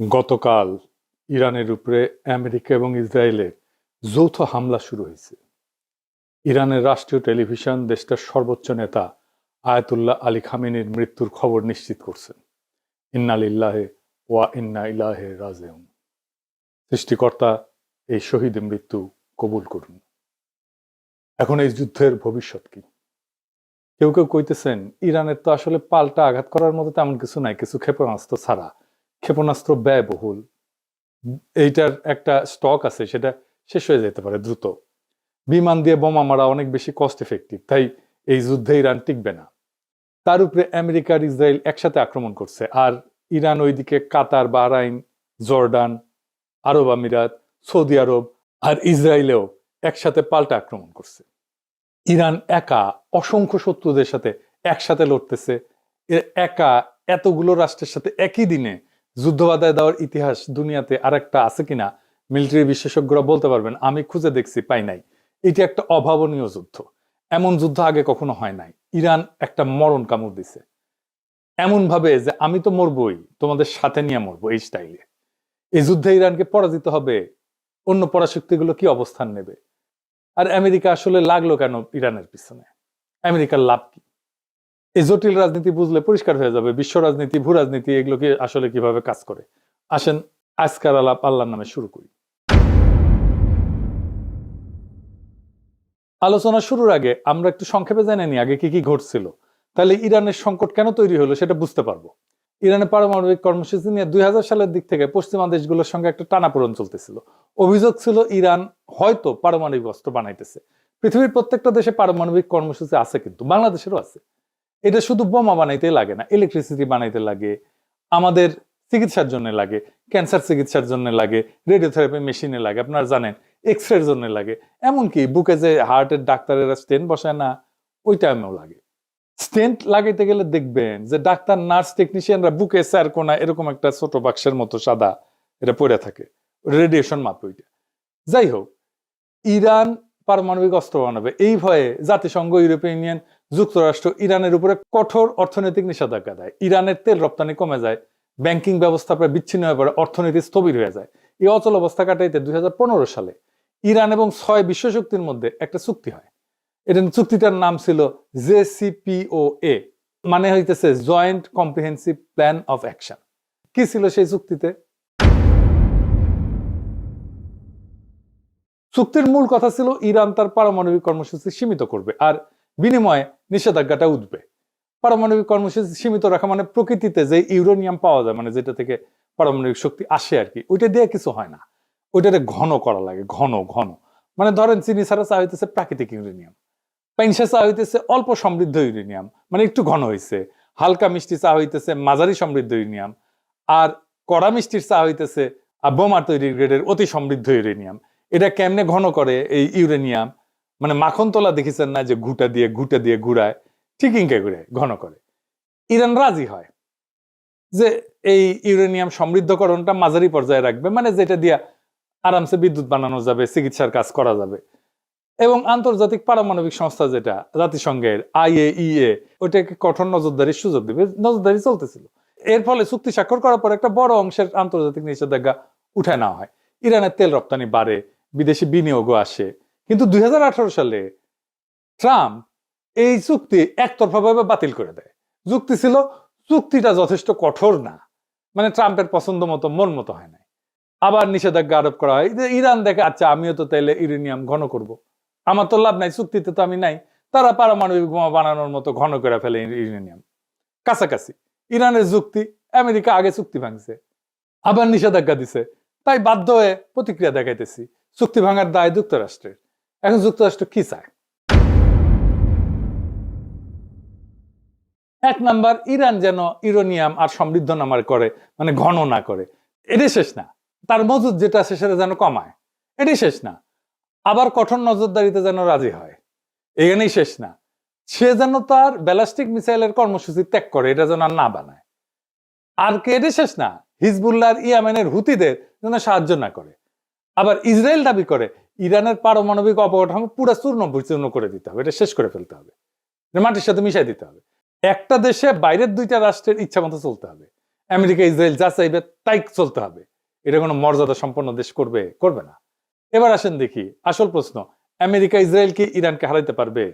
গতকাল ইরানের উপরে আমেরিকা এবং ইসরায়েলের যৌথ হামলা শুরু হয়েছে। ইরানের রাষ্ট্রীয় টেলিভিশন দেশটার সর্বোচ্চ নেতা আয়াতুল্লাহ আলী খামেনির মৃত্যুর খবর নিশ্চিত করছেন। ইন্না লিল্লাহি ওয়া ইন্না ইলাইহি রাজিউন। সৃষ্টিকর্তা এই শহীদের মৃত্যু কবুল করুন। এখন এই যুদ্ধের ভবিষ্যৎ কি? কেউ কেউ কইতেছেন ইরানের তো আসলে পাল্টা আঘাত করার মতো তেমন কিছু নাই, কিছু ক্ষেপণাস্ত্র ছাড়া। ক্ষেপণাস্ত্র ব্যয়বহুল, এইটার একটা স্টক আছে, সেটা শেষ হয়ে যেতে পারে দ্রুত। বিমান দিয়ে বোমা মারা অনেক বেশি কস্ট এফেক্টিভ, তাই এই যুদ্ধে ইরান টিকবে না। তার উপরে আমেরিকা আর ইসরায়েল একসাথে আক্রমণ করছে, আর ইরান ওইদিকে কাতার, বাহরাইন, জর্ডান, আরব আমিরাত, সৌদি আরব আর ইসরায়েলেও একসাথে পাল্টা আক্রমণ করছে। ইরান একা অসংখ্য শত্রুদের সাথে একসাথে লড়তেছে। একা এতগুলো রাষ্ট্রের সাথে একই দিনে যুদ্ধ বাধায় দেওয়ার ইতিহাস দুনিয়াতে আর একটা আছে কিনা মিলিটারি বিশেষজ্ঞরা বলতে পারবেন। আমি খুঁজে দেখছি, পাই নাই। এটি একটা অভাবনীয় যুদ্ধ। এমন যুদ্ধ আগে কখনো হয় নাই। ইরান একটা মরণ কামড় দিছে, এমন ভাবে যে আমি তো মরবই, তোমাদের সাথে নিয়ে মরবো, এই স্টাইলে। এই যুদ্ধে ইরানকে পরাজিত হবে, অন্য পরাশক্তিগুলো কি অবস্থান নেবে? আর আমেরিকা আসলে লাগলো কেন ইরানের পিছনে? আমেরিকার লাভ কি? এই জটিল রাজনীতি বুঝলে পরিষ্কার হয়ে যাবে বিশ্ব রাজনীতি, ভূ রাজনীতি এগুলোকে আসলে কিভাবে কাজ করে। আসেন আজকার আলাপ আল্লাহর নামে শুরু করি। আলোচনা শুরুর আগে আমরা একটু সংক্ষেপে জেনে নিই আগে কি কি ঘটছিল, তাহলে ইরানের সংকট কেন তৈরি হলো সেটা বুঝতে পারবো। ইরানের পারমাণবিক কর্মসূচি নিয়ে 2000 সালের দিক থেকে পশ্চিমা দেশগুলোর সঙ্গে একটা টানাপোড়েন চলতেছিল। অভিযোগ ছিল ইরান হয়তো পারমাণবিক অস্ত্র বানাইতেছে। পৃথিবীর প্রত্যেকটা দেশে পারমাণবিক কর্মসূচি আছে, কিন্তু বাংলাদেশেরও আছে। এটা শুধু বোমা বানাইতে লাগে না, ইলেকট্রিসিটি বানাইতে লাগে, আমাদের চিকিৎসার জন্য লাগে, ক্যান্সার চিকিৎসার জন্য লাগে, রেডিওথেরাপি মেশিনে লাগে, আপনারা জানেন, এক্স রের জন্য লাগে, এমনকি বুকে যে হার্টের ডাক্তারেরা স্টেন্ট বসায় না, ওই টাইমেও লাগে। স্টেন্ট লাগাইতে গেলে দেখবেন যে ডাক্তার, নার্স, টেকনিশিয়ানরা বুকে কোনা এরকম একটা ছোট বাক্সের মতো সাদা এটা পড়ে থাকে, রেডিয়েশন মাপে ওইটা। যাই হোক, ইরান পারমাণবিক অস্ত্র বানাবে এই ভয়ে জাতিসংঘ, ইউরোপিয়ান ইউনিয়ন, যুক্তরাষ্ট্র ইরানের উপরে কঠোর অর্থনৈতিক নিষেধাজ্ঞা দেয়। ইরানের তেল রপ্তানি কমে যায়, ব্যাংকিং ব্যবস্থা প্রায় বিচ্ছিন্ন হয়ে পড়ে, অর্থনীতি স্থবির হয়ে যায়। এই অচল অবস্থা কাটাইতে 2015 সালে ইরান এবং 6 বিশ্বশক্তির মধ্যে একটা চুক্তি হয়। এটা চুক্তিটার নাম ছিল JCPOA, মানে হইতেছে joint comprehensive plan of action. কি ছিল সেই চুক্তিতে? চুক্তির মূল কথা ছিল ইরান তার পারমাণবিক কর্মসূচি সীমিত করবে, আর বিনিময়ে নিষেধাজ্ঞাটা উঠবে। পারমাণবিক কর্মসূচি সীমিত রাখা মানে প্রকৃতিতে যে ইউরেনিয়াম পাওয়া যায়, মানে যেটা থেকে পারমাণবিক শক্তি আসে আর কি, ওইটা দিয়ে কিছু হয় না। ওইটাতে ঘন করা লাগে, ঘন ঘন। মানে ধরেন চিনি ছাড়া চা হইতেছে প্রাকৃতিক ইউরেনিয়াম, পাইনসা চা হইতেছে অল্প সমৃদ্ধ ইউরেনিয়াম, মানে একটু ঘন হয়েছে। হালকা মিষ্টি চা হইতেছে মাঝারি সমৃদ্ধ ইউরেনিয়াম, আর কড়া মিষ্টির চা হইতেছে বোমা তৈরির গ্রেডের অতি সমৃদ্ধ ইউরেনিয়াম। এটা কেমনে ঘন করে এই ইউরেনিয়াম? মানে মাখন তোলা দেখেছেন না, যে ঘুটা দিয়ে ঘুরায়, ঠিক ইনকে ঘুরে ঘন করে। ইরান রাজি হয় যে এই ইউরেনিয়াম সমৃদ্ধকরণটা মাঝারি পর্যায়ে রাখবে, মানে যেটা দিয়ে আরামসে বিদ্যুৎ বানানো যাবে, চিকিৎসার কাজ করা যাবে। এবং আন্তর্জাতিক পারমাণবিক সংস্থা যেটা জাতিসংঘের IAEA, ওইটাকে কঠোর নজরদারির সুযোগ দিবে। নজরদারি চলতেছিল। এর ফলে চুক্তি স্বাক্ষর করার পর একটা বড় অংশের আন্তর্জাতিক নিষেধাজ্ঞা উঠায় নেওয়া হয়। ইরানের তেল রপ্তানি বাড়ে, বিদেশি বিনিয়োগও আসে। কিন্তু 2018 সালে ট্রাম্প এই চুক্তি একতরফাভাবে বাতিল করে দেয়। যুক্তি ছিল চুক্তিটা যথেষ্ট কঠোর না, মানে ট্রাম্পের পছন্দ মতো, মন মতো হয় না। আবার নিষেধাজ্ঞা আরোপ করা হয়। ইরান দেখে, আচ্ছা আমিও তো তাইলে ইউরেনিয়াম ঘন করব, আমার তো লাভ নাই, চুক্তিতে তো আমি নাই। তারা পারমাণবিক বোমা বানানোর মতো ঘন করে ফেলে ইউরেনিয়াম। কাছাকাছি ইরানের যুক্তি, আমেরিকা আগে চুক্তি ভাঙছে, আবার নিষেধাজ্ঞা দিছে, তাই বাধ্য হয়ে প্রতিক্রিয়া দেখাইতেছি। চুক্তি ভাঙার দায় যুক্তরাষ্ট্রের। এখন যুক্তরাষ্ট্র কি চায়? এক নাম্বার, ইরান যেন ইউরেনিয়াম আর সমৃদ্ধ না করে, মানে ঘন না করে। এটাই শেষ না, তার মজুদ যেটা আছে সেটা যেন কমায়। এটাই শেষ না, আবার কঠোর নজরদারিতে যেন রাজি হয়। এখানেই শেষ না, সে যেন তার ব্যালিস্টিক মিসাইলের কর্মসূচি ত্যাগ করে, এটা যেন আর না বানায়। আর কে? এটাই শেষ না, হিজবুল্লাহ আর ইয়েমেনের হুতিদের যেন সাহায্য না করে। আবার ইসরায়েল দাবি করে ইরানের পারমাণবিক অবকাঠামো পুরো চূর্ণ বিচূর্ণ করে দিতে হবে, এটা শেষ করে ফেলতে হবে, মাটির সাথে মিশাই দিতে হবে। একটা দেশে বাইরের দুইটা রাষ্ট্রের ইচ্ছা মতো চলতে হবে। আমেরিকা ইসরায়েল যা চাইবে তাই চলতে হবে, এটা কোনো মর্যাদা সম্পন্ন দেশ করবে না। এবার আসেন দেখি আসল প্রশ্ন, আমেরিকা ইসরায়েল কি ইরানকে হারাইতে পারবে?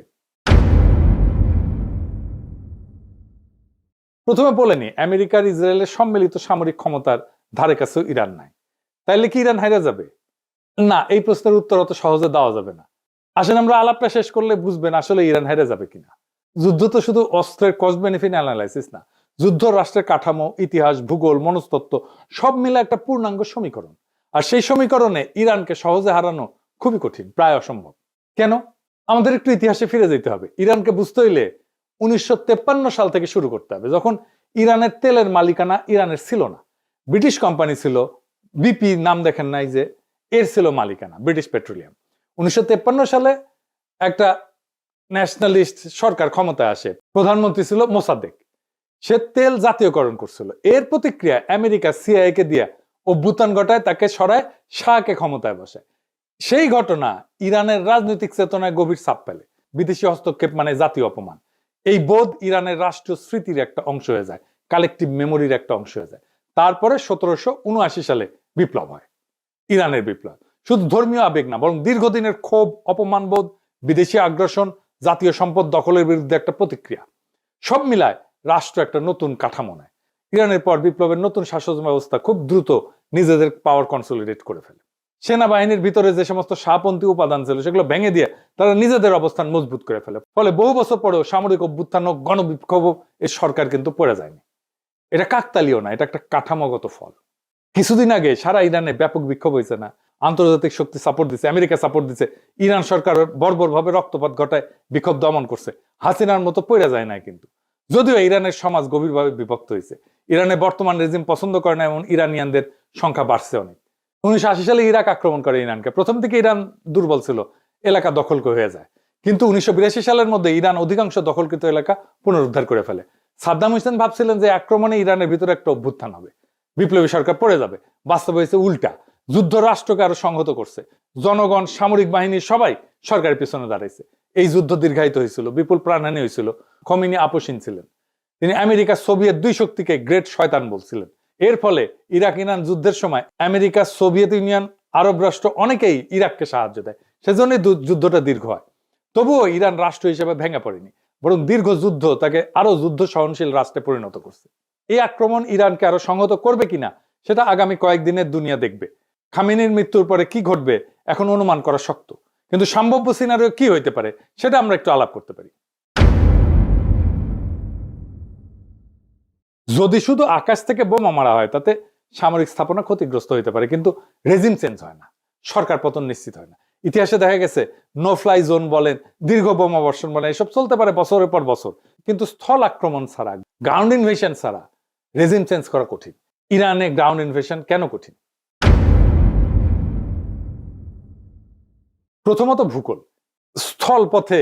প্রথমে বলে নি, আমেরিকার ইসরায়েলের সম্মিলিত সামরিক ক্ষমতার ধারে কাছেও ইরান নাই। তাইলে কি ইরান হাইরা যাবে? না, এই প্রশ্নের উত্তর অত সহজে দেওয়া যাবে না। আসেন আমরা আলাপটা শেষ করলে বুঝবেন আসলে ইরান হাইরা যাবে কিনা। যুদ্ধ তো শুধু অস্ত্রের কস্ট বেনিফিট অ্যানালাইসিস না, যুদ্ধ রাষ্ট্রের কাঠামো, ইতিহাস, ভূগোল, মনস্তত্ত্ব সব মিলে একটা পূর্ণাঙ্গ সমীকরণ। আর সেই সমীকরণে ইরানকে সহজে হারানো খুবই কঠিন, প্রায় অসম্ভব। কেন? আমাদের একটু ইতিহাসে ফিরে যেতে হবে। ইরানকে বুঝতে হইলে 1953 সাল থেকে শুরু করতে হবে, যখন ইরানের তেলের মালিকানা ইরানের ছিল না, ব্রিটিশ কোম্পানি ছিল। বিপি নাম দেখেন নাই যে, এর ছিল মালিকানা ব্রিটিশ পেট্রোলিয়াম। 1953 সালে একটা ন্যাশনালিস্ট সরকার ক্ষমতায় আসে, প্রধানমন্ত্রী ছিল মোসাদ্দেক। সে তেল জাতীয়করণ করছিল। এর প্রতিক্রিয়া আমেরিকা সিআইএ কে দিয়ে অভ্যুত্থান ঘটায়, তাকে সরায়, শাহকে ক্ষমতায় বসায়। সেই ঘটনা ইরানের রাজনৈতিক চেতনায় গভীর ছাপ ফেলে। বিদেশি হস্তক্ষেপ মানে জাতীয় অপমান। এই বোধ ইরানের রাষ্ট্রীয় স্মৃতির একটা অংশ হয়ে যায়, কালেকটিভ মেমোরির একটা অংশ হয়ে যায়। তারপরে 1779 সালে বিপ্লব হয়, ইরানের বিপ্লব। শুধু ধর্মীয় আবেগ না, বরং দীর্ঘদিনের ক্ষোভ, অপমানবোধ, বিদেশি আগ্রাসন, জাতীয় সম্পদ দখলের বিরুদ্ধে একটা প্রতিক্রিয়া, সব মিলায় রাষ্ট্র একটা নতুন কাঠামো নেয়। ইরানের পর বিপ্লবের নতুন শাসন ব্যবস্থা খুব দ্রুত নিজেদের পাওয়ার কনসলিডেট করে ফেলে। সেনাবাহিনীর ভিতরে যে সমস্ত শাহপন্থী উপাদান ছিল সেগুলো ভেঙে দিয়ে তারা নিজেদের অবস্থান মজবুত করে ফেলে। ফলে বহু বছর পরেও সামরিক অভ্যুত্থান ও গণবিক্ষোভ এই সরকার কিন্তু পড়ে যায়নি। এটা কাকতালীয় না, এটা একটা কাঠামোগত ফল। কিছুদিন আগে সারা ইরানে ব্যাপক বিক্ষোভ হয়েছে না? আন্তর্জাতিক শক্তি সাপোর্ট দিচ্ছে, আমেরিকা সাপোর্ট দিচ্ছে, ইরান সরকার বর্বরভাবে রক্তপাত ঘটায় বিক্ষোভ দমন করছে। হাসিনার মতো পড়ে যায় না কিন্তু। যদিও ইরানের সমাজ গভীরভাবে বিভক্ত হয়েছে। ইরানের বর্তমান রেজিম পছন্দ করে না, এবং ইরানিয়ানদের সংখ্যা বাড়ছে অনেক। 1980 সালে ইরাক আক্রমণ করে ইরানকে। প্রথম থেকে ইরান দুর্বল ছিল, এলাকা দখল হয়ে যায়। কিন্তু 1982 সালের মধ্যে ইরান অধিকাংশ দখলকৃত এলাকা পুনরুদ্ধার করে ফেলে। সাদ্দাম হোসেন ভাবছিলেন যে আক্রমণে ইরানের ভিতরে একটা অভ্যুত্থান হবে, বিপ্লবী সরকার পড়ে যাবে। বাস্তব হয়েছে উল্টা। যুদ্ধ রাষ্ট্রকে আরো সংহত করছে। জনগণ, সামরিক বাহিনী সবাই সরকারের পিছনে দাঁড়াইছে। এই যুদ্ধ দীর্ঘায়িত হয়েছিল, বিপুল প্রাণহানি হয়েছিল। খমিনি আপোষহীন ছিলেন। তিনি আমেরিকা সোভিয়েত দুই শক্তিকে গ্রেট শয়তান বলছিলেন। এর ফলে ইরাক ইরান যুদ্ধের সময় আমেরিকা, সোভিয়েত ইউনিয়ন, আরব রাষ্ট্র অনেকেই ইরাককে সাহায্য দেয়। সেজন্যই যুদ্ধটা দীর্ঘ হয়। তবুও ইরান রাষ্ট্র হিসেবে ভেঙে পড়েনি, বরং দীর্ঘ যুদ্ধ তাকে আরো যুদ্ধ সহনশীল রাষ্ট্রে পরিণত করছে। এই আক্রমণ ইরানকে আরো সংহত করবে কিনা সেটা আগামী কয়েকদিনের দুনিয়া দেখবে। খামেনির মৃত্যুর পরে কি ঘটবে এখন অনুমান করা শক্ত, কিন্তু সম্ভাব্য সিনারিও কি হইতে পারে সেটা আমরা একটু আলাপ করতে পারি। যদি শুধু আকাশ থেকে বোমা মারা হয়, তাতে সামরিক স্থাপনা ক্ষতিগ্রস্ত হইতে পারে, কিন্তু রেজিম চেঞ্জ হয় না, সরকার পতন নিশ্চিত হয় না। ইতিহাসে দেখা গেছে নো ফ্লাই জোন বলেন, দীর্ঘ বোমা বর্ষণ বলেন, এসব চলতে পারে বছরের পর বছর, কিন্তু স্থল আক্রমণ ছাড়া, গ্রাউন্ড ইনভেশন ছাড়া রেজিম চেঞ্জ করা কঠিন। ইরানে গ্রাউন্ড ইনভেশন কেন কঠিন? প্রথমত ভূগোল। স্থল পথে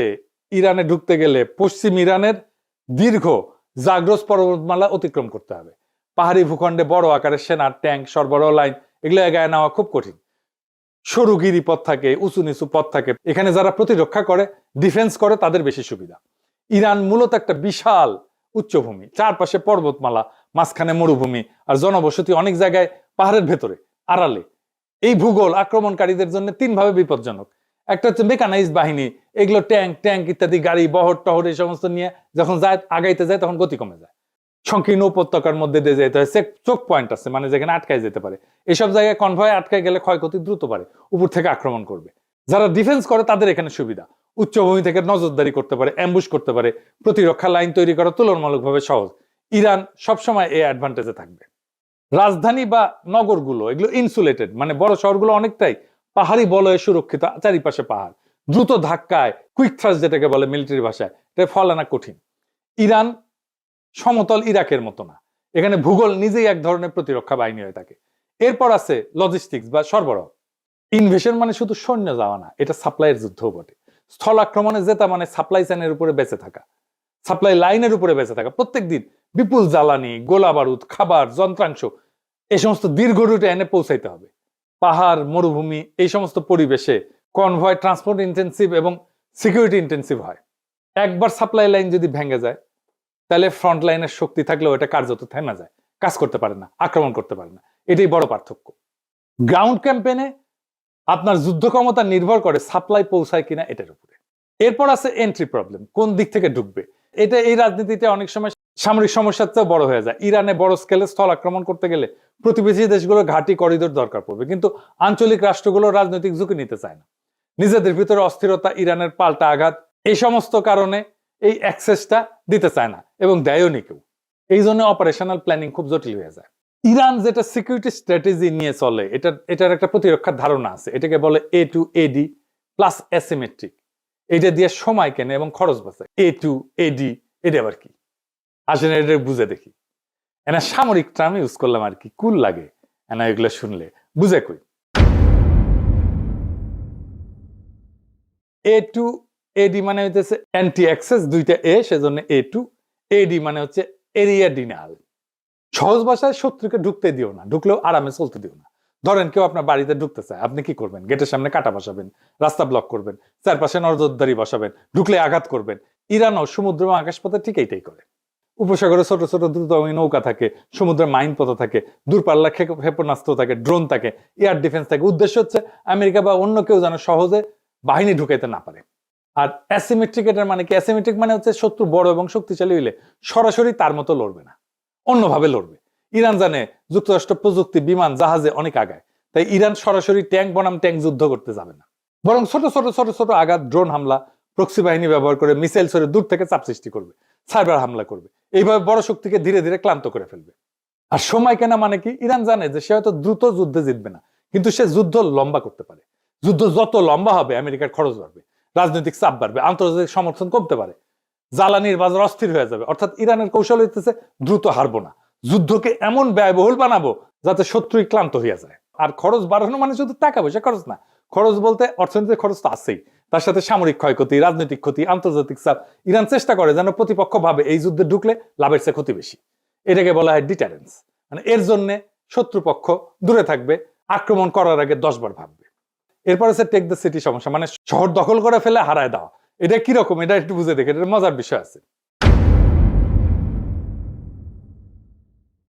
ইরানে ঢুকতে গেলে পশ্চিম ইরানের দীর্ঘ জাগ্রস পর্বতমালা অতিক্রম করতে হবে। পাহাড়ি ভূখণ্ডে বড় আকারের সেনা, ট্যাঙ্ক, সরবরাহ লাইন এগুলো এগায় নেওয়া খুব কঠিন। সরু গিরিপথ থাকে, উঁচু নিচু পথ থাকে। এখানে যারা প্রতিরক্ষা করে, ডিফেন্স করে, তাদের বেশি সুবিধা। ইরান মূলত একটা বিশাল উচ্চভূমি, চারপাশে পর্বতমালা, মাঝখানে মরুভূমি, আর জনবসতি অনেক জায়গায় পাহাড়ের ভেতরে, আড়ালে। এই ভূগোল আক্রমণকারীদের জন্য তিনভাবে বিপজ্জনক। একটা হচ্ছে মেকানাইজ বাহিনী, এগুলো ট্যাঙ্ক ইত্যাদি, গাড়ি, বহর টহর এই সমস্ত নিয়ে যখন যায়, আগাইতে যায়, তখন গতি কমে যায়। সংকীর্ণ উপত্যকার মধ্যে দিয়ে যেতে হয়। চোখ পয়েন্ট আছে, মানে যেখানে আটকায় যেতে পারে। এসব জায়গায় কনভয় আটকায় গেলে ক্ষয়ক্ষতি দ্রুত পারে, উপর থেকে আক্রমণ করবে। যারা ডিফেন্স করে তাদের এখানে সুবিধা, উচ্চভূমি থেকে নজরদারি করতে পারে, অ্যাম্বুশ করতে পারে, প্রতিরক্ষা লাইন তৈরি করা তুলনামূলকভাবে সহজ। ইরান সবসময় এই অ্যাডভান্টেজে থাকবে। রাজধানী বা নগরগুলো এগুলো ইনসুলেটেড, মানে বড় শহরগুলো অনেকটাই পাহাড়ি বলয়ে সুরক্ষিত, চারিপাশে পাহাড়। দ্রুত ধাক্কায়, কুইক থ্রাস্ট যেটাকে বলে মিলিটারি ভাষায়, এটা ফল আনা কঠিন। ইরান সমতল ইরাকের মতো না, এখানে ভূগোল নিজেই এক ধরনের প্রতিরক্ষা বাহিনী হয়ে থাকে। এরপর আছে লজিস্টিক্স বা সরবরাহ। ইনভেশন মানে শুধু সৈন্য যাওয়া না, এটা সাপ্লাইয়ের যুদ্ধও বটে। স্থল আক্রমণে জেতা মানে সাপ্লাই চেনের উপরে বেঁচে থাকা, সাপ্লাই লাইনের উপরে বেঁচে থাকা। প্রত্যেক দিন বিপুল জ্বালানি, গোলা বারুদ, খাবার, যন্ত্রাংশ এই সমস্ত দীর্ঘ রুটে এনে পৌঁছাইতে হবে। পাহাড়, মরুভূমি এই সমস্ত পরিবেশে কনভয় ট্রান্সপোর্ট ইন্টেন্সিভ এবং সিকিউরিটি ইন্টেন্সিভ হয়। একবার সাপ্লাই লাইন যদি ভেঙে যায়, তাহলে ফ্রন্ট লাইনের শক্তি থাকলেও এটা কার্যত থেমে যায়, কাজ করতে পারে না, আক্রমণ করতে পারে না। এটাই বড় পার্থক্য। গ্রাউন্ড ক্যাম্পেনে আপনার যুদ্ধ ক্ষমতা নির্ভর করে সাপ্লাই পৌঁছায় কিনা এটার উপরে। এরপর আছে এন্ট্রি প্রবলেম, কোন দিক থেকে ঢুকবে। এটা এই রাজনীতিতে অনেক সময় সামরিক সমস্যার চেয়ে বড় হয়ে যায়। ইরানে বড় স্কেলে স্থল আক্রমণ করতে গেলে প্রতিবেশী দেশগুলোর ঘাঁটি করিডোর দরকার পড়বে, কিন্তু আঞ্চলিক রাষ্ট্রগুলো রাজনৈতিক ঝুঁকি নিতে চায় না। নিজেদের ভিতরে অস্থিরতা, ইরানের পাল্টা আঘাত, এই সমস্ত কারণে এই অ্যাক্সেসটা দিতে চায় না এবং দেয়ও নি কেউ। এই জন্য অপারেশনাল প্ল্যানিং খুব জটিল হয়ে যায়। ইরান যেটা সিকিউরিটি স্ট্র্যাটেজি নিয়ে চলে, এটার একটা প্রতিরক্ষার ধারণা আছে। এটাকে বলে A2AD প্লাস অ্যাসিমেট্রিক। এটা দিয়ে সময় কেনে এবং খরচ বাঁচে। A2AD এটা আবার কি আসেন, এটা বুঝে দেখি। এনা সামরিক টার্ম ইউজ করলাম আর কি, কুল লাগে এনা এগুলো শুনলে, বুঝে কই। A2AD মানে হচ্ছে অ্যান্টি অ্যাক্সেস, দুইটা এ, সেজন্য A2AD মানে হচ্ছে এরিয়া ডিনাল। সহজ ভাষায় শত্রুকে ঢুকতে দিও না, ঢুকলেও আরামে চলতে দিও না। ধরেন কেউ আপনার বাড়িতে ঢুকতে চায়, আপনি কি করবেন? গেটের সামনে কাটা বসাবেন, রাস্তা ব্লক করবেন, চারপাশে নজরদারি বসাবেন, ঢুকলে আঘাত করবেন। ইরানও সমুদ্র এবং আকাশপথে ঠিক এইটাই করে। উপসাগরে ছোট ছোট দ্রুতগামী নৌকা থাকে, সমুদ্রের মাইন পথ থাকে, দূরপাল্লা ক্ষেপণাস্ত্র থাকে, ড্রোন থাকে, এয়ার ডিফেন্স থাকে। উদ্দেশ্য হচ্ছে আমেরিকা বা অন্য কেউ যেন সহজে বাহিনী ঢুকাইতে না পারে। আর অ্যাসিমেট্রিক, এটার মানে কি? অ্যাসিমেট্রিক মানে হচ্ছে শত্রু বড় এবং শক্তিশালী হইলে সরাসরি তার মতো লড়বে না, অন্যভাবে লড়বে। ইরান জানে যুক্তরাষ্ট্র প্রযুক্তি, বিমান, জাহাজে অনেক আগায়, তাই ইরান সরাসরি ট্যাঙ্ক বনাম ট্যাঙ্ক যুদ্ধ করতে যাবে না, বরং ছোট ছোট ছোট ছোট আঘাত, ড্রোন হামলা, প্রক্সি বাহিনী ব্যবহার করে মিসাইল ছড়ে দূর থেকে চাপ সৃষ্টি করবে, সাইবার হামলা করবে। এইভাবে বড় শক্তিকে ধীরে ধীরে ক্লান্ত করে ফেলবে। আর সময় কেনা মানে কি? ইরান জানে যে সে হয়তো দ্রুত যুদ্ধে জিতবে না, কিন্তু সে যুদ্ধ লম্বা করতে পারে। যুদ্ধ যত লম্বা হবে আমেরিকার খরচ বাড়বে, রাজনৈতিক চাপ বাড়বে, আন্তর্জাতিক সমর্থন কমতে পারে, জ্বালানির বাজার অস্থির হয়ে যাবে। অর্থাৎ ইরানের কৌশল হইতেছে দ্রুত হারবো না, যুদ্ধকে এমন ব্যয়বহুল বানাবো যাতে শত্রুই ক্লান্ত হইয়া যায়। আর খরচ বাড়ানো মানে শুধু টাকা পয়সা খরচ না, খরচ বলতে অর্থনৈতিক খরচ তো আছেই, তার সাথে সামরিক ক্ষয়ক্ষতি, রাজনৈতিক ক্ষতি, আন্তর্জাতিক চাপ। ইরান চেষ্টা করে যেন প্রতিপক্ষ ভাবে এই যুদ্ধে ঢুকলে লাভের চেয়ে ক্ষতি বেশি। এটাকে বলা হয় ডিটারেন্স। মানে এর জন্য শত্রুপক্ষ দূরে থাকবে, আক্রমণ করার আগে 10 বার ভাববে। এরপর হচ্ছে টেক দ্য সিটি সমস্যা, মানে শহর দখল করে ফেলে হারায় দেওয়া। এটা কিরকম, এটা একটু বুঝে দেখে, এটা মজার বিষয় আছে।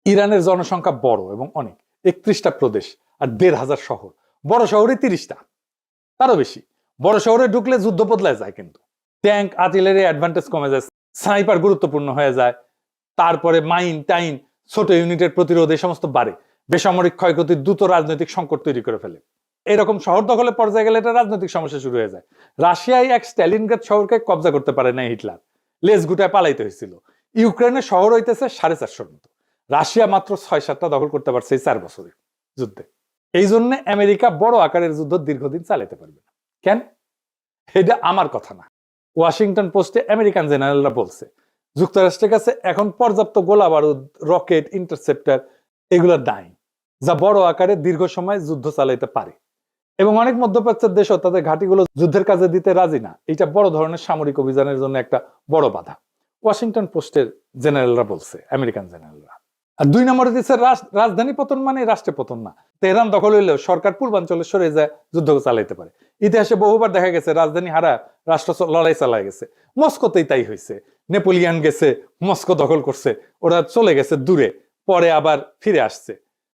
ইরানের জনসংখ্যা বড় এবং অনেক, 31টা প্রদেশ আর 1,500 শহর। বড় শহরে 30টা, তারও বেশি। বড় শহরে ঢুকলে যুদ্ধ বদলায় যায়, কিন্তু ট্যাঙ্ক, আর্টিলারি অ্যাডভান্টেজ কমে যায়, স্নাইপার গুরুত্বপূর্ণ হয়ে যায়, তারপরে মাইন টাইন, ছোট ইউনিটের প্রতিরোধ, এই সমস্ত বাড়ে। বেসামরিক ক্ষয়ক্ষতি, দ্রুত রাজনৈতিক সংকট তৈরি করে ফেলে। এরকম শহর দখলের পর্যায়ে গেলে এটা রাজনৈতিক সমস্যা শুরু হয়ে যায়। রাশিয়ায় এক স্ট্যালিনগ্রাদ শহরকে কব্জা করতে পারে না হিটলার, লেজ গুটায় পালাইতে হয়েছিল। ইউক্রেনের শহর হইতেছে 450 মতো, রাশিয়া মাত্র 6-7টা দখল করতে পারছে এই 4 বছরে যুদ্ধে। এই জন্য আমেরিকা বড় আকারের যুদ্ধ দীর্ঘদিন চালাতে পারবে না। কেন? এটা আমার কথা না, ওয়াশিংটন পোস্টে আমেরিকান জেনারেলরা বলছে যুক্তরাষ্ট্রের কাছে এখন পর্যাপ্ত গোলা বারুদ, রকেট, ইন্টারসেপ্টার এগুলো নাই, যা বড় আকারে দীর্ঘ সময় যুদ্ধ চালাইতে পারে। এবং অনেক মধ্যপ্রাচ্যের দেশও তাদের ঘাঁটিগুলো যুদ্ধের কাজে দিতে রাজি না। এটা বড় ধরনের সামরিক অভিযানের জন্য একটা বড় বাধা, ওয়াশিংটন পোস্টের জেনারেলরা বলছে, আমেরিকান জেনারেলরা। আর 2 নম্বরে দিচ্ছে রাজধানী পতন মানে রাষ্ট্রে পতন না। তেহরান দখল হইলেও সরকার পূর্বাঞ্চলে সরে যায়, যুদ্ধ চালাইতে পারে। ইতিহাসে বহুবার দেখা গেছে রাজধানী হারা রাষ্ট্র লড়াই চালায় গেছে। মস্কোতেই তাই হয়েছে, নেপোলিয়ান গেছে, মস্কো দখল করছে, ওরা চলে গেছে দূরে, পরে আবার ফিরে আসছে।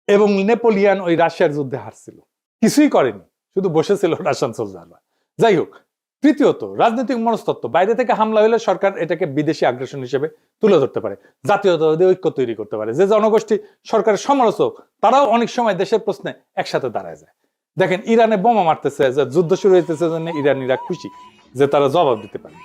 এবং নেপোলিয়ান ওই রাশিয়ার যুদ্ধে হারছিল, কিছুই করেনি, শুধু বসেছিল রাশিয়ান সোলজাররা। যাই হোক, তৃতীয়ত রাজনৈতিক মনস্তত্ত্ব। বাইরে থেকে হামলা হলে সরকার এটাকে বিদেশি আগ্রাসন হিসেবে তুলে ধরতে পারে, জাতীয়তাবাদী ঐক্য তৈরি করতে পারে। যে জনগোষ্ঠী সরকারের সমালোচক তারাও অনেক সময় দেশের প্রশ্নে একসাথে দাঁড়ায় যায়। দেখেন ইরানে বোমা মারতেছে, যে যুদ্ধ শুরু হইতেছে, জন্য ইরানিরা খুশি যে তারা জবাব দিতে পারে।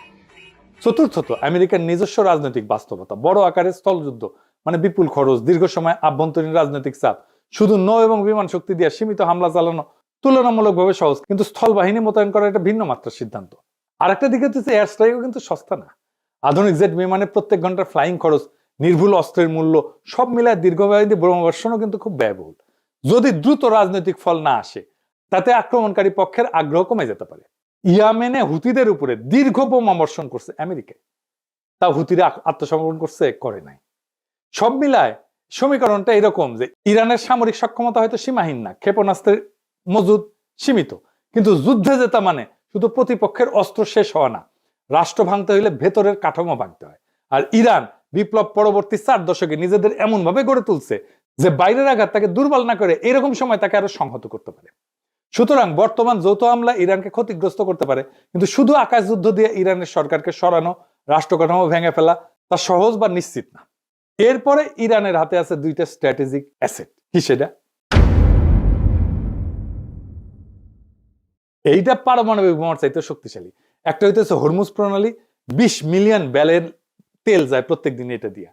চতুর্থত আমেরিকার নিজস্ব রাজনৈতিক বাস্তবতা। বড় আকারের স্থলযুদ্ধ মানে বিপুল খরচ, দীর্ঘ সময় আভ্যন্তরীণ রাজনৈতিক চাপ। শুধু নৌ এবং বিমান শক্তি দিয়ে সীমিত হামলা চালানো তুলনামূলকভাবে সহজ, কিন্তু স্থল বাহিনী মোতায়েন করা একটা ভিন্ন মাত্রার সিদ্ধান্ত। আর একটা দিকে হচ্ছে এয়ার স্ট্রাইকও কিন্তু সস্তা না। আধুনিক জেট বিমানে প্রত্যেক ঘন্টার ফ্লাইং খরচ, নির্ভুল অস্ত্রের মূল্য, সব মিলায় দীর্ঘমেয়াদী বোমাবর্ষণও কিন্তু খুব ব্যয়বহুল। যদি দ্রুত রাজনৈতিক ফল না আসে, তাতে আক্রমণকারী পক্ষের আগ্রহ কমে যেতে পারে। ইয়েমেনে হুতিদের উপরে দীর্ঘ বোমাবর্ষণ করছে আমেরিকায়, তা হুতিরা আত্মসমর্পণ করছে? করে নাই। সব মিলায় সমীকরণটা এরকম যে ইরানের সামরিক সক্ষমতা হয়তো সীমাহীন না, ক্ষেপণাস্ত্রের মজুদ সীমিত, কিন্তু যুদ্ধে জেতা মানে শুধু প্রতিপক্ষের অস্ত্র শেষ হওয়া না, রাষ্ট্র ভাঙতে হইলে ভেতরের কাঠামো ভাঙতে হয়। আর ইরান বিপ্লব পরবর্তী 4 দশকে নিজেদের এমন ভাবে গড়ে তুলছে যে বাইরের আঘাত তাকে দুর্বল না করে এরকম সময় তাকে আরো সংহত করতে পারে। সুতরাং বর্তমান যৌথ হামলা ইরানকে ক্ষতিগ্রস্ত করতে পারে, কিন্তু শুধু আকাশ যুদ্ধ দিয়ে ইরানের সরকারকে সরানো, রাষ্ট্র কাঠামো ভেঙে ফেলা তা সহজ বা নিশ্চিত না। এরপরে ইরানের হাতে আছে 2টা স্ট্র্যাটেজিক অ্যাসেট। কি সেটা? এইটা পারমাণবিক বোমার চাইতে শক্তিশালী। একটা হইতেছে হরমুজ প্রণালী, 20 মিলিয়ন ব্যারেল তেল যায় প্রত্যেকদিন এটা দিয়ে।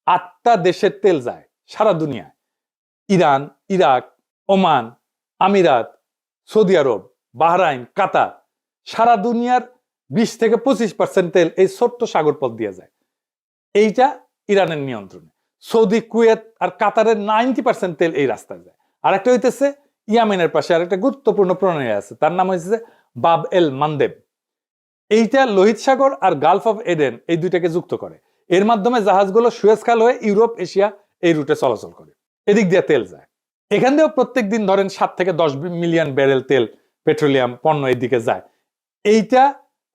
8টা দেশের তেল যায় সারা দুনিয়ায়, ইরান, ইরাক, ওমান, আমিরাত, সৌদি আরব, বাহরাইন, কাতার, সারা দুনিয়ার 20 থেকে 25% তেল এই ছোট্ট সাগর পথ দিয়ে যায়। এইটা ইরানের নিয়ন্ত্রণে। সৌদি, কুয়েত আর কাতারের 90% তেল এই রাস্তায় যায়। আর একটা হইতেছে ইয়ামেনের পাশে আর একটা গুরুত্বপূর্ণ প্রণালী আছে, তার নাম হচ্ছে বাব এল মানদেব। এইটা লোহিত সাগর আর গালফ অফ এডেন এই দুইটাকে যুক্ত করে। এর মাধ্যমে জাহাজগুলো সুয়েজ খাল হয়ে ইউরোপ, এশিয়া এই রুটে চলাচল করে। এদিক দিয়ে তেল যায়। এখান দিয়েও প্রত্যেক দিন ধরেন 7 থেকে 10 মিলিয়ন ব্যারেল তেল, পেট্রোলিয়াম পণ্য এদিকে যায়। এইটা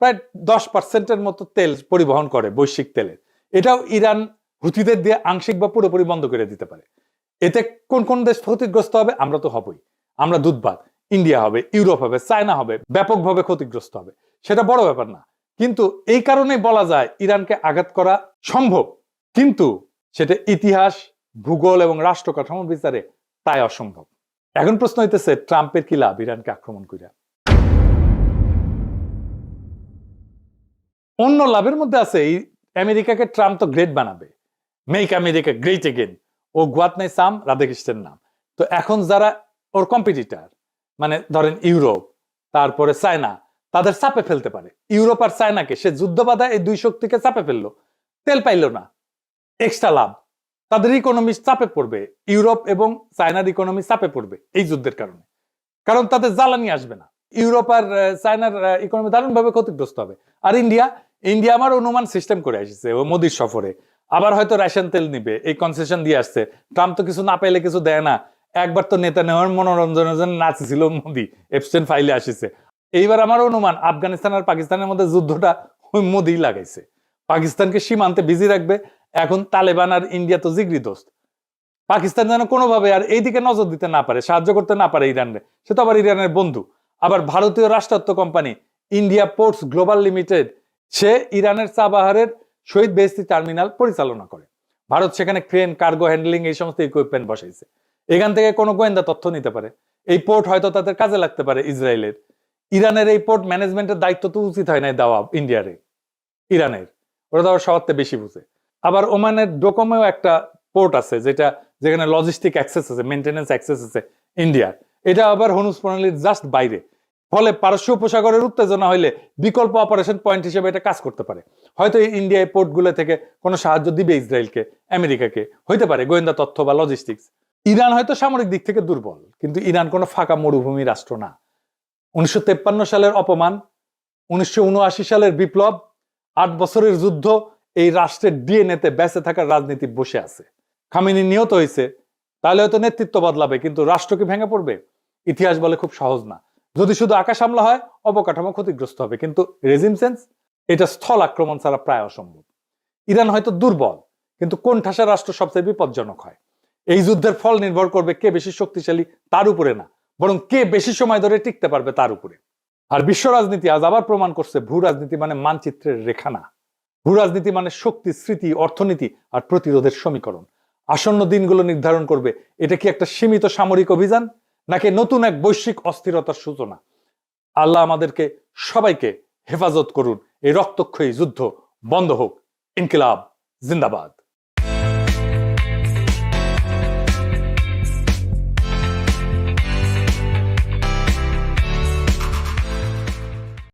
প্রায় 10%-এর মতো তেল পরিবহন করে বৈশ্বিক তেলের। এটাও ইরান হুথিদের দিয়ে আংশিক বা পুরোপুরি বন্ধ করে দিতে পারে। এতে কোন কোন দেশ ক্ষতিগ্রস্ত হবে? আমরা তো হবই। আমরা দুধবাদ, ইন্ডিয়া হবে, ইউরোপ হবে, চায়না হবে, ব্যাপকভাবে ক্ষতিগ্রস্ত হবে। সেটা বড় ব্যাপার না, কিন্তু এই কারণেই বলা যায় ইরানকে আঘাত করা সম্ভব, কিন্তু সেটা ইতিহাস, ভূগোল এবং রাষ্ট্র কাঠামো বিচারে তাই অসম্ভব। এখন প্রশ্ন হইতেছে ট্রাম্পের কি লাভ ইরানকে আক্রমণ কইরা? অন্য লাভের মধ্যে আছে আমেরিকাকে ট্রাম্প তো গ্রেট বানাবে, মেক আমেরিকা গ্রেট এগেন। ও গুয়াত নাই সাম রাধাকৃষ্ণের নাম। তো এখন যারা ওর কম্পিটিটর, মানে ধরেন ইউরোপ, তারপরে চায়না, তাদের চাপে ফেলতে পারে। ইউরোপ আর চায়নাকে সে যুদ্ধ বাধা এই দুই শক্তিকে চাপে ফেললো, তেল পাইল না, এক্সট্রা লাভ। তাদের ইকোনমি চাপে পড়বে, ইউরোপ এবং চায়নার ইকোনমি চাপে পড়বে এই যুদ্ধের কারণে, কারণ তাদের জ্বালানি আসবে না। ইউরোপ আর চায়নার ইকোনমি দারুণভাবে ক্ষতিগ্রস্ত হবে। আর ইন্ডিয়া আমার অনুমান সিস্টেম করে আসছে ও মোদির সফরে, আবার হয়তো রাশিয়ান তেল নিবে, এই কনসেশন দিয়ে আসছে। ট্রাম্প তো কিছু না পাইলে কিছু দেয় না। একবার তো নেতা নেওয়ার মনোরঞ্জনের জন্য নাচছিল মোদি, এপস্টেইন ফাইলে আসিছে। এইবার আমার অনুমান আফগানিস্তান আর পাকিস্তানের মধ্যে যুদ্ধটা ওই মোদি লাগাইছে, পাকিস্তানকে সীমান্তে বিজি রাখবে। এখন তালেবান আর ইন্ডিয়া তো জিগরি দোস্ত, পাকিস্তান যেন কোনোভাবে আর এইদিকে নজর দিতে না পারে, সাহায্য করতে না পারে ইরানরে। সে তো আবার ইরানের বন্ধু। আবার ভারতীয় রাষ্ট্রায়ত্ত company India ports global limited, সে ইরানের চাবাহারের শহীদ বেহেশতি টার্মিনাল পরিচালনা করে। ভারত সেখানে ক্রেন, কার্গো হ্যান্ডলিং এই সমস্ত ইকুইপমেন্ট বসাইছে। এখান থেকে কোনো গোয়েন্দা তথ্য নিতে পারে। এই পোর্ট হয়তো তাদের কাজে লাগতে পারে ইসরায়েলের। ইরানের এই পোর্ট ম্যানেজমেন্টের দায়িত্ব তো উচিত হয় নাই দেওয়া ইন্ডিয়ারে, ইরানের। ওরা তো আবার সবার বেশি বুঝে। আবার ওমানের ডোকোমেও একটা পোর্ট আছে যেখানে লজিস্টিক অ্যাক্সেস আছে, মেইনটেনেন্স অ্যাক্সেস আছে ইন্ডিয়ার। এটা আবার হরমুজ প্রণালীর জাস্ট বাইরে। ফলে পারস্য উপসাগরের উত্তেজনা হইলে বিকল্প অপারেশন পয়েন্ট হিসেবে এটা কাজ করতে পারে। হয়তো ইন্ডিয়া এই পোর্টগুলো থেকে কোনো সাহায্য দিবে ইসরায়েলকে, আমেরিকাকে, হইতে পারে গোয়েন্দা তথ্য বা লজিস্টিক্স। ইরান হয়তো সামরিক দিক থেকে দুর্বল, কিন্তু ইরান কোনো ফাঁকা মরুভূমি রাষ্ট্র না। 1953 সালের অপমান, 1979 সালের বিপ্লব, 8 বছরের যুদ্ধ, এই রাষ্ট্রের ডিএনএতে বেঁচে থাকার রাজনীতি বসে আছে। খামেনি নিহত হয়েছে, তাহলে হয়তো নেতৃত্ব বদলাবে, কিন্তু রাষ্ট্র কি ভেঙে পড়বে? ইতিহাস বলে খুব সহজ না। যদি শুধু আকাশ হামলা হয়, অবকাঠামো ক্ষতিগ্রস্ত হবে, কিন্তু রেজিম চেঞ্জ এটা স্থল আক্রমণ ছাড়া প্রায় অসম্ভব। ইরান হয়তো দুর্বল, কিন্তু কোন ঠাসা রাষ্ট্র সবচেয়ে বিপজ্জনক হয়? এই যুদ্ধের ফল নির্ভর করবে কে বেশি শক্তিশালী তার উপরে না, বরং কে বেশি সময় ধরে টিকতে পারবে তার উপরে। আর বিশ্ব রাজনীতি আজ আবার প্রমাণ করছে ভূ রাজনীতি মানে মানচিত্রের রেখা না। ভূ রাজনীতি মানে শক্তি, স্মৃতি, অর্থনীতি আর প্রতিরোধের সমীকরণ। আসন্ন দিনগুলো নির্ধারণ করবে এটা কি একটা সীমিত সামরিক অভিযান নাকি নতুন এক বৈশ্বিক অস্থিরতার সূচনা। আল্লাহ আমাদেরকে সবাইকে হেফাজত করুন। এই রক্তক্ষয়ী যুদ্ধ বন্ধ হোক। ইনকিলাব জিন্দাবাদ।